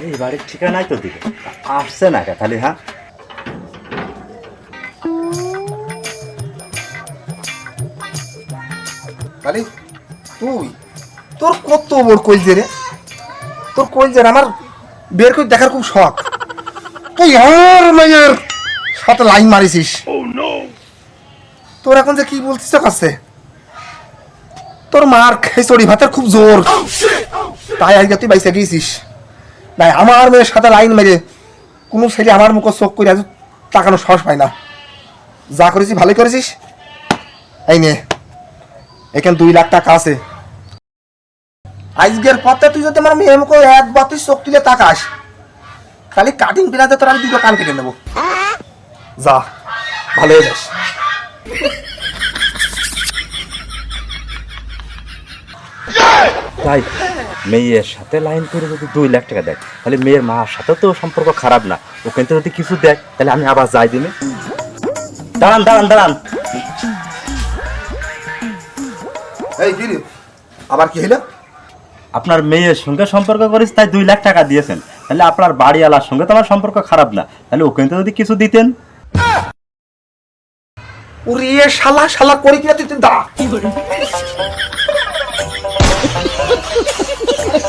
এই বাড়ির ঠিকানাই তো দিকে আসছে না কে খালি। হ্যাঁ খালি তুই তোর কত বড় কইলজে রে, তোর কইলজে আমার বের করে দেখার খুব শখ। তুই আমার মেয়ের সাথে লাইন মারিছিস। তোর এখন যে কি বলছিস কাছে, তোর মার খেচড়ি ভাতের খুব জোর, তাই আজকে তুই বাইসে গিয়েছিস। নাই আমার মেয়ের সাথে লাইন মেরে কোনো ছেলে আমার মুখ চোখ করে আজ তাকানো সাহস পায় না। যা করেছিস ভালোই করেছিস। এই নে এখানে 2 লাখ টাকা আছে। আজকের পথে তুই যদি আমার মেয়ে মুখে একবার তুই চোখ তুলে তাকাস, খালি কাটিং পিলাতে তোর আমি 2টো কান কেটে নেবো। যা ভালো হয়ে যাস। তাই মেয়ের সাথে লাইন করে যদি 2 লাখ টাকা দেয়, তাহলে মেয়ের মার সাথে তো সম্পর্ক খারাপ না। ওখান থেকে যদি কিছু দেয় তাহলে আমি আবার যাই দিনে। দাঁড়ান দাঁড়ান দাঁড়ান, এই কি রে, আবার কি হইলো? আপনার মেয়ের সঙ্গে সম্পর্ক করিস তাই 2 লাখ টাকা দিয়েছেন, তাহলে আপনার বাড়িওয়ালার সঙ্গে তো আমার সম্পর্ক খারাপ না, তাহলে ওখান থেকে যদি কিছু দিতেন। ওরে শালা শালা করি কিনা তুই দাঁড়া।